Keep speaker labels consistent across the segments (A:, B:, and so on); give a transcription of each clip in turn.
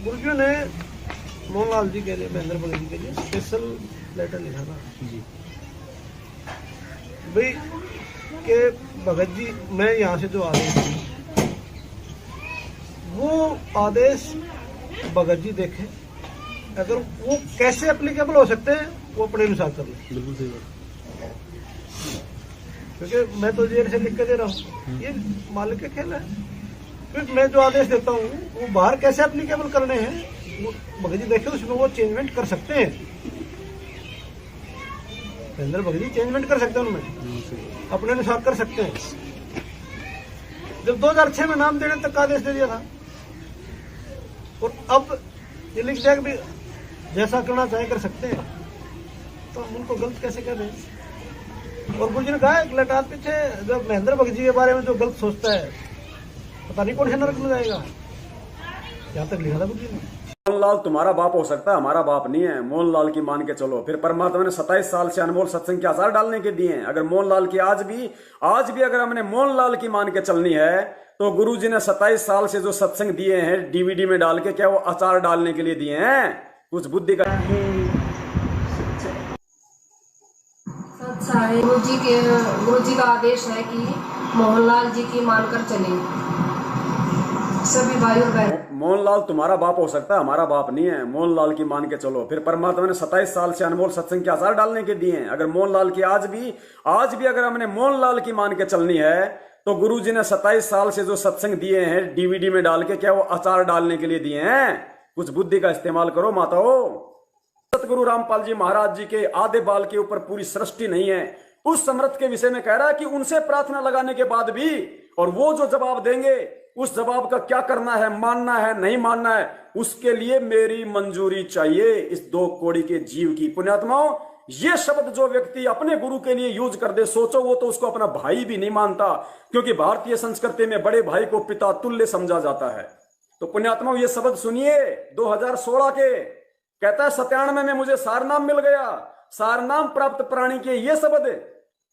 A: गुरुजी ने मोहनलाल जी के लिए, महेंद्र भगत जी के लिए स्पेशल लेटर लिखा था
B: जी
A: भाई कि भगत जी, मैं यहाँ से जो आदेश दी वो आदेश भगत जी देखें, अगर वो कैसे एप्लीकेबल हो सकते हैं वो अपने अनुसार कर लें।
B: बिल्कुल सही बात।
A: क्योंकि मैं तो जेल से लिख के दे रहा हूँ, ये मालिक का खेल है। फिर मैं जो आदेश देता हूँ वो बाहर कैसे एप्लीकेबल करने हैं वो भगत जी देखे, उसमें वो चेंजमेंट कर सकते हैं। महेंद्र भगत जी चेंजमेंट कर सकते हैं, उनमें अपने अनुसार कर सकते हैं। जब 2006 में नाम देने तक का आदेश दे दिया था, और अब ये लिख दिया कि भी जैसा करना चाहे कर सकते हैं, तो हम उनको गलत कैसे कह रहे हैं। और गुरुजी ने कहा एक लटार पीछे जब महेंद्र भगत जी के बारे में जो गलत सोचता है, पता नहीं कौन से नरक में जाएगा। यहाँ तक लिखा था गुरुजी ने।
C: मोहनलाल तुम्हारा बाप हो सकता है, हमारा बाप नहीं है। मोहनलाल की मान के चलो। फिर परमात्मा ने 27 साल से अनमोल सत्संग के आसार डालने के दिए हैं। अगर मोहनलाल की आज भी अगर हमने मोहनलाल की मान के चलनी है, तो गुरुजी ने 27 साल से जो सत्संग दिए हैं डीवीडी में डाल के, क्या वो अचार डालने के लिए दिए हैं? कुछ बुद्धि का
D: सच्चा है। गुरुजी का आदेश है कि मोहनलाल जी की मानकर चले सभी भाई और बहन।
C: मोहनलाल तुम्हारा बाप हो सकता है, हमारा बाप नहीं है। मोहनलाल की मान के चलो। फिर परमात्मा ने 27 साल से अनमोल सत्संग के आसार डालने के दिए हैं। अगर मोहनलाल की आज भी अगर हमने मोहनलाल की मान के चलनी है, तो गुरुजी ने 27 साल से जो सत्संग दिए हैं डीवीडी में डाल के, क्या वो अचार डालने के लिए दिए हैं? कुछ बुद्धि का इस्तेमाल करो माताओं। सतगुरु रामपाल जी महाराज जी के आधे बाल के ऊपर पूरी सृष्टि नहीं है। उस समर्थ के विषय में कह रहा है कि उनसे प्रार्थना लगाने के बाद भी, और वो जो जवाब देंगे उस जवाब का क्या करना है, मानना है नहीं मानना है, उसके लिए मेरी मंजूरी चाहिए इस 2 कौड़ी के जीव की। पुण्यात्माओं, ये शब्द जो व्यक्ति अपने गुरु के लिए यूज कर दे, सोचो वो तो उसको अपना भाई भी नहीं मानता, क्योंकि भारतीय संस्कृति में बड़े भाई को पिता तुल्य समझा जाता है। तो पुण्यात्माओं, ये शब्द सुनिए 2016 के। कहता है 97 में मुझे सारनाम मिल गया। सारनाम प्राप्त प्राणी के ये शब्द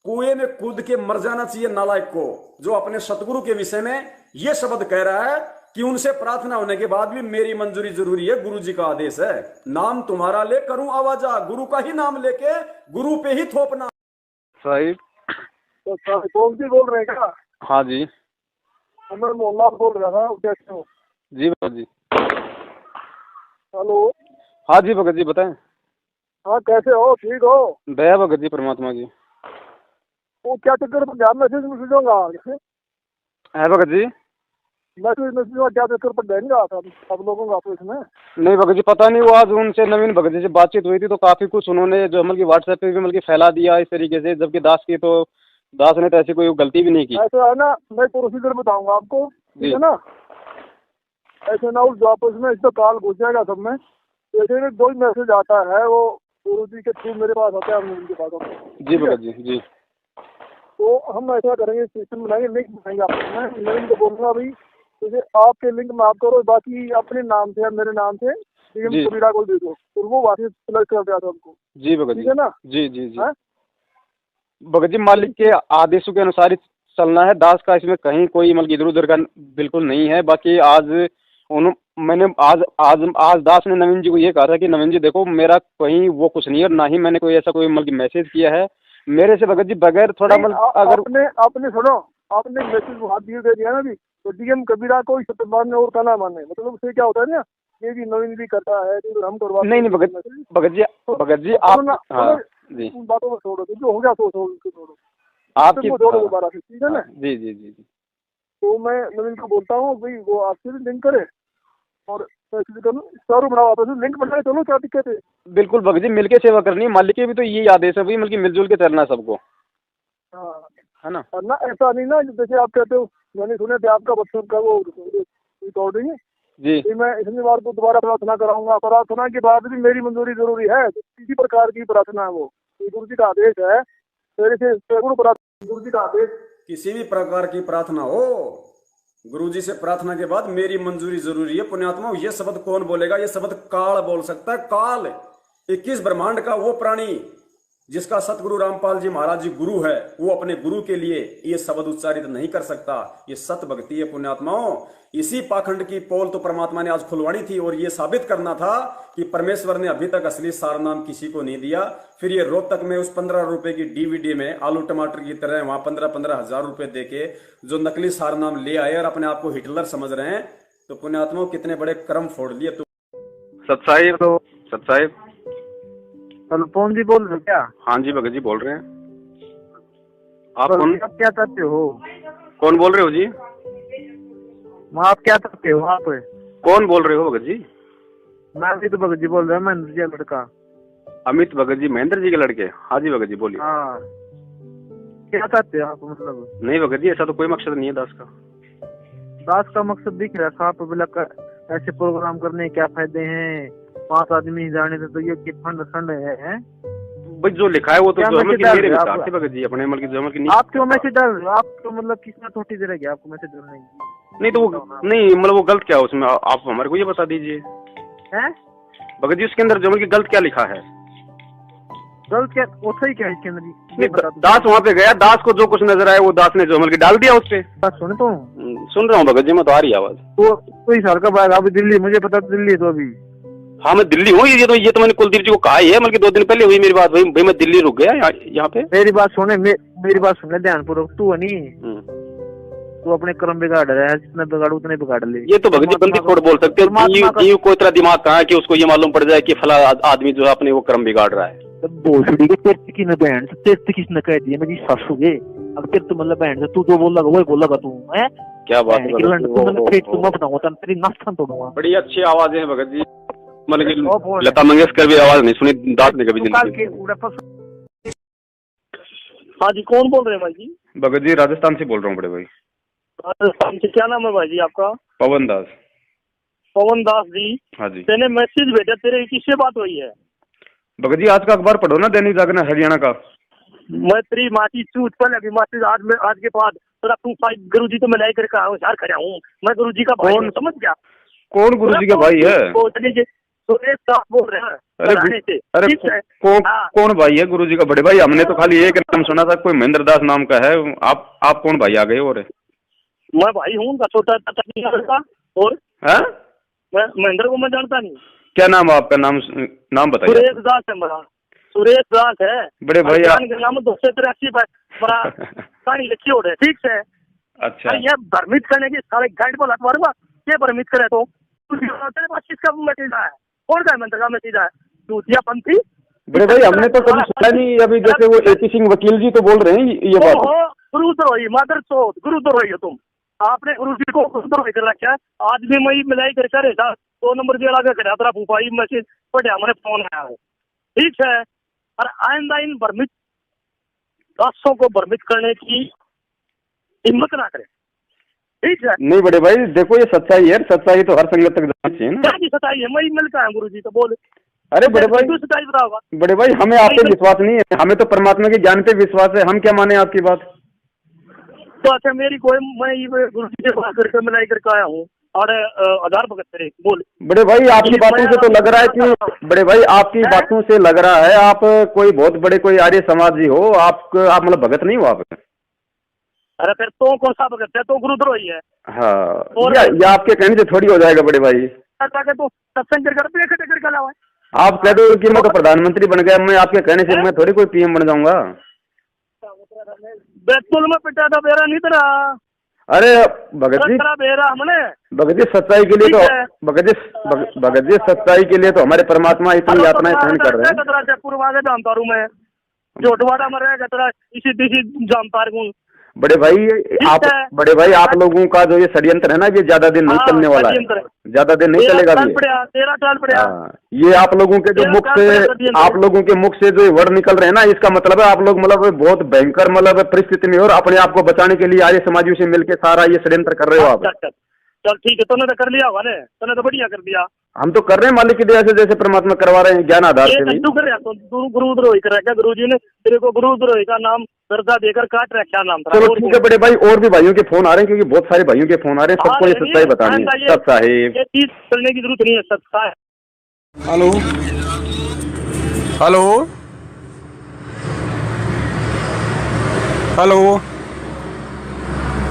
C: कुएं में कूद के मर जाना चाहिए नालायक को, जो अपने सतगुरु के विषय में ये शब्द कह रहा है कि उनसे प्रार्थना होने के बाद भी मेरी मंजूरी जरूरी है। गुरु जी का आदेश है, नाम तुम्हारा ले करूं आवाजा, गुरु का ही नाम लेके गुरु पे ही थोपना।
B: साहिब
A: तो कौन जी बोल रहे हैं क्या?
B: हाँ जी।
A: मैं मोहनलाल बोल रहा था। कैसे हो?
B: जी भगत जी।
A: हेलो।
B: हाँ जी भगत जी बताएं।
A: हाँ, कैसे हो? ठीक हो?
B: दया भगत जी परमात्मा की।
A: वो क्या चक्कर पर ध्यान मैसेज होगा
B: है भगत जी।
A: मैसेज क्या चक्कर पर देंगे सब लोगों का आपस में?
B: नहीं भगत जी, पता नहीं, वो आज उनसे नवीन भगत जी से बातचीत हुई थी, तो काफी कुछ उन्होंने जो मतलब की व्हाट्सएप पे भी मतलब की फैला दिया इस तरीके से, जबकि दास ने तो ऐसी कोई गलती भी नहीं की।
A: ऐसा है ना, मैं प्रोसीजर बताऊंगा आपको, ठीक है ना? ऐसे ना उस आपस में इसका काल घुस जाएगा सब में। जैसे कोई मैसेज आता है वो गुरु जी के थ्रू मेरे पास आता है, हम उनके पास आते हैं।
B: जी भगत जी। जी
A: तो हम ऐसा करेंगे, सिस्टम बनाएंगे, लिंक बनाएंगे आपस में। मैं इनको बोलूंगा भाई जैसे आपके लिंक में आप करो, बाकी अपने नाम से या मेरे नाम से कबीरा को दे दो, तो वो वापस सिलेक्ट कर दिया था हमको।
B: जी भगत जी,
A: ठीक है ना?
B: जी जी जी भगत जी, मालिक के आदेशों के अनुसार ही चलना है। दास का इसमें कहीं कोई मतलब इधर उधर का बिल्कुल नहीं है। बाकी मैंने आज दास ने नवीन जी को ये कहा था कि नवीन जी देखो, मेरा कहीं वो कुछ नहीं है, और ना ही मैंने कोई ऐसा कोई मतलब मैसेज किया है मेरे से भगत जी, बगैर थोड़ा मतलब अगर
A: आपने सुनो, आपने मैसेज हाथ दिए दे दिया ना भी, तो डीएम कबीरा को शब्द मानने और कहना मानने, मतलब उससे क्या होता है ना, ये भी नवीन भी करता है तो हम करवा
B: नहीं भगत जी आप जी
A: बातों को छोड़ो, जो हो गया सो छोड़ो,
B: आपकी
A: छोड़ो दोबारा से, ठीक है ना?
B: जी जी जी जी।
A: तो मैं नवीन को बोलता हूँ भाई वो आपसे भी लिंक करे और सारू बनाओ, आपस में लिंक बनाए, चलो क्या दिक्कत है?
B: बिल्कुल भगत जी, मिलके सेवा करनी है। मालिक के भी तो यही आदेश है भाई, मतलब मिलजुल के चलना है सबको,
A: हाँ
B: है ना?
A: और ना ऐसा नहीं ना, जैसे आप कहते हो, मैंने सुने थे आपका बच्चों का वो रिकॉर्डिंग
B: जी।
A: मैं इतनी बार को दोबारा प्रार्थना कराऊंगा, प्रार्थना के बाद भी मेरी मंजूरी जरूरी है। तो किसी प्रकार की प्रार्थना है वो गुरु जी का आदेश है, मेरे से गुरु जी का आदेश।
C: किसी भी प्रकार की प्रार्थना हो, गुरुजी से प्रार्थना के बाद मेरी मंजूरी जरूरी है। पुण्यात्मा, ये शब्द कौन बोलेगा? ये शब्द काल बोल सकता है। काल 21 ब्रह्मांड का वो प्राणी जिसका सतगुरु रामपाल जी महाराज जी गुरु है, वो अपने गुरु के लिए ये शब्द उच्चारित नहीं कर सकता। ये सत भक्ति है पुण्यात्माओं। इसी पाखंड की पोल तो परमात्मा ने आज खुलवानी थी और ये साबित करना था कि परमेश्वर ने अभी तक असली सार नाम किसी को नहीं दिया। फिर ये रोहतक में उस 15 रुपए की डीवीडी में आलू टमाटर की तरह वहां 15-15 हजार रुपए देके जो नकली सार नाम ले आए और अपने आप को हिटलर समझ रहे हैं, तो पुण्यात्माओं कितने बड़े कर्म फोड़ लिए। तो
B: सत साहिब
E: अनुपम जी बोल रहे हो क्या?
B: हाँ जी भगत जी बोल रहे हैं। आप
E: तो
B: कौन
E: आप क्या चाहते हो?
B: कौन बोल रहे हो जी?
E: आप क्या चाहते हो? आप
B: कौन बोल रहे हो भगत जी?
E: मैं अमित भगत जी बोल रहा हूँ, महेंद्र जी का लड़का।
B: अमित भगत जी महेंद्र जी के लड़के? हाँ जी भगत जी बोलिए।
E: हाँ, क्या चाहते हो आप? मतलब
B: नहीं भगत जी, ऐसा तो कोई मकसद नहीं है दास का।
E: दास का मकसद दिख रहा है साफ बिल्कुल। ऐसे प्रोग्राम करने के क्या फायदे हैं? 5 आदमी जाने से तो ये कि फंड है?
B: भाई जो लिखा है वो तो
E: क्या
B: जो अमल की
E: मैसेज
B: मेरे
E: डाल रहे
B: विचार से भगत जी, अपने अमल की जो अमल की
E: आप क्यों मैसेज डाल रहे हो? आप तो मतलब किसने थोड़ी देर गया आपको मैसेज डालने की?
B: नहीं तो वो नहीं, मतलब वो गलत क्या है उसमें, आप हमारे को ये बता दीजिए
E: हैं?
B: भगत जी। उसके अंदर जो अमल की गलत क्या लिखा है?
E: गलत क्या? वो सही क्या है इसके अंदर? ये बता दो।
B: दास वहाँ पे गया, दास को जो कुछ नजर आया वो दास ने जो अमल की डाल दिया उस पे।
E: बात सुने तो
B: सुन रहा हूँ भगत जी, मैं तो आ रही आवाज।
E: तो कोई साल का बाद अभी दिल्ली, मुझे पता दिल्ली है तो अभी।
B: हाँ मैं दिल्ली हूँ, ये तो मैंने कुलदीप जी को कहा ही है, मतलब 2 दिन पहले हुई मेरी बात। भाई मैं दिल्ली रुक गया यहाँ पे।
E: मेरी बात सुने, मेरी बात सुन ले ध्यानपूर्वक। तू है नहीं, तू अपने कर्म बिगाड़ रहा है, जितना बिगाड़ उतने बिगाड़ ले।
B: ये तो भगत जी बंदी खोड़ बोल सकते हैं। जीव को इतना दिमाग कहाँ है कि उसको ये मालूम पड़ जाए कि फला आदमी जो है अपने वो कर्म बिगाड़ रहा है।
E: भोसड़ी के तेरे की न बहन से, तेरे किसने कह दिया मेरी सासू के? अब तेरे तो मतलब बहन से तू जो बोल लगा वही बोल लगा तू है।
B: क्या बात है?
E: तेरी नाश्ता तोड़ूंगा।
B: बड़ी अच्छी आवाज है भगत जी, मतलब कि लता मंगेशकर भी आवाज नहीं सुनी दास ने कभी जिंदगी।
F: हाँ जी, कौन बोल रहे हैं भाई जी?
B: भगत जी राजस्थान से बोल रहा हूँ बड़े भाई।
F: राजस्थान से? क्या नाम है भाई जी आपका?
B: पवन दास।
F: पवन दास जी।
B: हाँ जी।
F: तेने मैसेज भेजा, तेरे किससे बात हुई है?
B: भगत जी आज का अखबार पढ़ो ना, दैनिक जागरण हरियाणा का।
F: मैं तेरी माची चूत पहले अभी मैसेज आज के बाद तेरा तू साहिब गुरु जी तो मैं लेकर के होशियार खड़ा हूँ। मैं गुरु जी का भाई हूँ, समझ गया?
B: कौन गुरु जी का भाई है?
F: सुरेश दास बोल रहे हैं।
B: अरे कौन भाई है गुरु जी का? बड़े भाई हमने तो खाली एक नाम सुना था, कोई महेंद्र दास नाम का है। आप कौन भाई आ गए? और
F: मैं भाई हूँ उनका, छोटा लड़का। और मैं महेंद्र को मैं जानता नहीं।
B: क्या नाम है आपका? नाम बताइए।
F: सुरेश दास है मेरा, सुरेश दास है
B: बड़े भाई।
F: नाम 283 बड़ा कहानी लिखी हो रहे, ठीक है?
B: अच्छा,
F: ये भ्रमित करने की सारे गाइड बोला तुम्हारे ये भ्रमित करे तो किसका मैसेज है? कौन का मंत्र का मैसेज है? दूतिया पंथी।
B: बड़े भाई हमने तो कभी सुना नहीं। अभी जैसे वो AP सिंह वकील जी तो बोल रहे हैं ये बात।
F: गुरुद्रोही, मदर चौथ, गुरुद्रोही हो तुम। आपने गुरु जी को गुरुद्रोही कर रखा है। आज भी मैं मिलाई कर रहे था 2 नंबर दिया लगा कर तेरा फूफाई मैसेज पढ़ा, मैंने फोन आया है, ठीक है? और आइंदा इन भ्रमित दासों को भ्रमित करने की हिम्मत ना करे, ठीक है?
B: नहीं बड़े भाई देखो, ये सच्चाई है, सच्चाई तो हर संगत तक जानी चाहिए ना।
F: क्या की सच्चाई है? मैं मिलता है गुरु जी तो बोले।
B: अरे बड़े भाई,
F: सच्चाई बताओगा?
B: बड़े भाई हमें आप पे विश्वास नहीं है, हमें तो परमात्मा के ज्ञान पे विश्वास है। हम क्या माने आपकी बात?
F: तो अच्छा मेरी कोई, मैं गुरु जी से बात करके मिलाई करके आया हूँ और आधार भगत करे बोल।
B: बड़े भाई आपकी बातों से तो लग रहा है कि बड़े भाई आपकी बातों से लग रहा है आप कोई बहुत बड़े कोई आर्य समाजी हो। आप मतलब भगत नहीं हो आप?
F: अरे फिर तो कौन सा भगत है? तो गुरुद्रोही है।
B: हाँ, ये आपके कहने से थोड़ी हो जाएगा बड़े भाई।
F: तो सत्संग करके लावा है।
B: आप कह दो कि मैं तो प्रधानमंत्री बन गया, मैं आपके कहने से मैं थोड़ी कोई PM बन जाऊंगा।
F: बैतुल में पिटा था बेरा नहीं तेरा।
B: अरे भगत जी, भगत जी सच्चाई के लिए तो भगत जी सच्चाई के लिए तो हमारे परमात्मा इतनी यातनाएं सहन कर रहे हैं।
F: पूर्वागे जानता हूँ मैं, जोटवाड़ा में रहेगा इसी जानता हूँ।
B: बड़े भाई आप लोगों का जो ये षड्यंत्र है ना, ये ज्यादा दिन नहीं चलने वाला है, ज्यादा दिन नहीं चलेगा। ये आप लोगों के जो मुख से, आप लोगों के मुख से जो वर्ड निकल रहे हैं ना, इसका मतलब है आप लोग मतलब बहुत भयंकर मतलब परिस्थिति में और अपने आप को बचाने के लिए आर्य समाजियों से मिलकर सारा ये षड्यंत्र कर रहे हो आप।
F: चल ठीक है, तूने तो कर लिया होगा ने, तूने तो बढ़िया कर दिया।
B: हम तो कर रहे हैं मालिक की दया से, जैसे परमात्मा करवा रहे हैं ज्ञान आधार से।
F: तू कर रहा तो गुरुद्रोही कर रखा, गुरु जी ने तेरे को गुरुद्रोही का नाम दर्जा देकर काट रखा नाम।
B: चलो ठीक है बड़े भाई, और भी भाइयों के फोन आ रहे हैं, क्योंकि बहुत सारे भाइयों के फोन आ रहे हैं, सबको ये सच्चाई बतानी है। सब साहेब
F: ये चीज करने की जरूरत नहीं है, सच्चा है।
C: Hello hello
B: hello.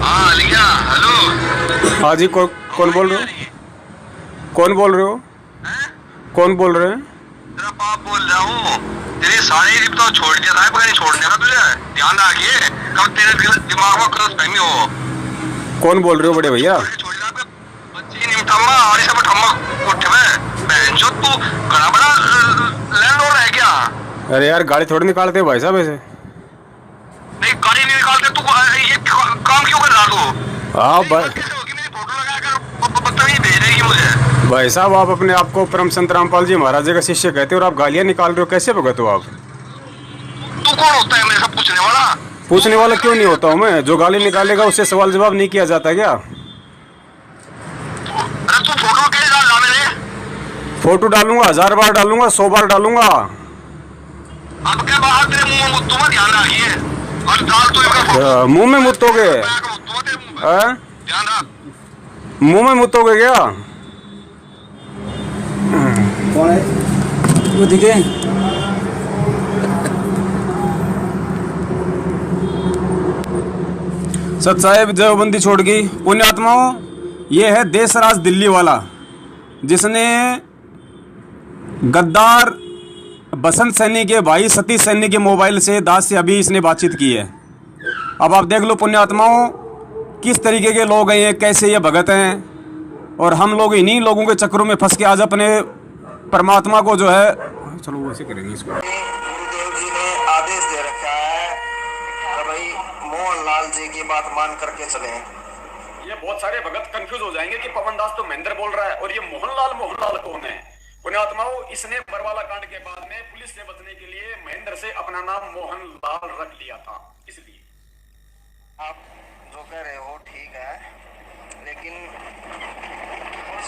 G: हाँ लिया, हेलो।
B: हाँ जी, कौन बोल रहे हो? कौन बोल रहे हो? कौन बोल रहे हैं?
G: तेरा बाप बोल रहा हूँ। तेरे सारे रिप तो छोड़ दिया था, नहीं छोड़ने का तुझे, ध्यान रखिए कब तेरे दिमाग में गलत फहमी हो।
B: कौन बोल रहे हो बड़े भैया?
G: बच्ची निमठम्मा और सब ठम्मा उठ में बेंचो, तू घना बड़ा लैंडलॉर्ड है क्या?
B: अरे यार, गाड़ी थोड़ी निकालते हो भाई साहब ऐसे।
G: नहीं गाड़ी नहीं निकालते, तू ये काम क्यों कर रहा तू?
B: हाँ भाई,
G: मेरी फोटो लगाकर बदतमीजी भेज रही है मुझे।
B: भाई साहब आप अपने आप को परम संत रामपाल जी महाराज जी का शिष्य कहते हो और आप गालियाँ निकाल रहे हो, कैसे भगत हो आप?
G: तू कौन होता है मेरे से पूछने वाला?
B: पूछने वाला क्यों नहीं होता हूँ मैं? जो गाली निकालेगा उससे सवाल जवाब नहीं किया जाता क्या?
G: अरे तू फोटो कैसे डाल रहा मेरे?
B: फोटो डालूंगा, 1000 बार डालूंगा, 100 बार डालूंगा।
G: अब क्या बाहर तेरे मुंह में मुत्तू में ध्यान रखिए और डाल तो इनका फोटो।
B: मुंह में मुत्तोगे?
G: ध्यान रख।
B: मुंह में मुत्तोगे क्या?
H: कौन है वो दिखे?
C: सत साहेब देवबंदी छोड़ गई पुण्यात्माओं, ये है देशराज दिल्ली वाला, जिसने गद्दार बसंत सैनी के भाई सतीश सैनी के मोबाइल से दास से अभी इसने बातचीत की है। अब आप देख लो पुण्यात्माओं, किस तरीके के लोग हैं ये, कैसे ये भगत हैं, और हम लोग इन्हीं लोगों के चक्करों में फंस के आज अपने परमात्मा को जो है, चलो वैसे करेंगे इसको।
G: गुरुदेव जी ने आदेश दे रखा है कि भाई मोहनलाल जी की बात मान करके चले।
C: ये बहुत सारे भगत कंफ्यूज हो जाएंगे कि पवन दास तो महेंद्र बोल रहा है और ये मोहनलाल कौन है। पुण्यात्माओं, इसने बरवाला कांड के बाद में पुलिस से बचने के लिए महेंद्र से अपना नाम मोहनलाल रख लिया था। इसलिए
G: आप जो कह रहे हो ठीक है, लेकिन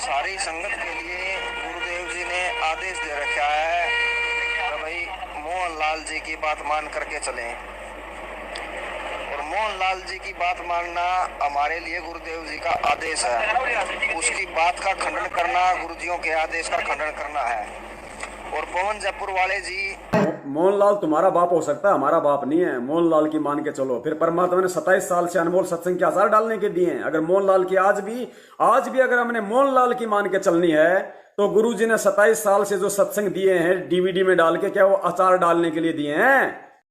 G: सारी संगत के लिए गुरुदेव जी ने आदेश दे रखा है कि भाई मोहनलाल जी की बात मान करके चलें, और मोहनलाल जी की बात मानना हमारे लिए गुरुदेव जी का आदेश है। उसकी बात का खंडन करना गुरुजियों के आदेश का खंडन करना है। और पवन जयपुर वाले जी,
C: मोहनलाल तुम्हारा बाप हो सकता है, हमारा बाप नहीं है। मोहनलाल की मान के चलो। फिर परमात्मा ने 27 साल से अनमोल सत्संग के आसार डालने के दिए हैं। अगर मोहनलाल की आज भी अगर हमने मोहनलाल की मान के चलनी है तो गुरुजी ने 27 साल से जो सत्संग दिए हैं डीवीडी में डाल के, क्या वो अचार डालने के लिए दिए हैं?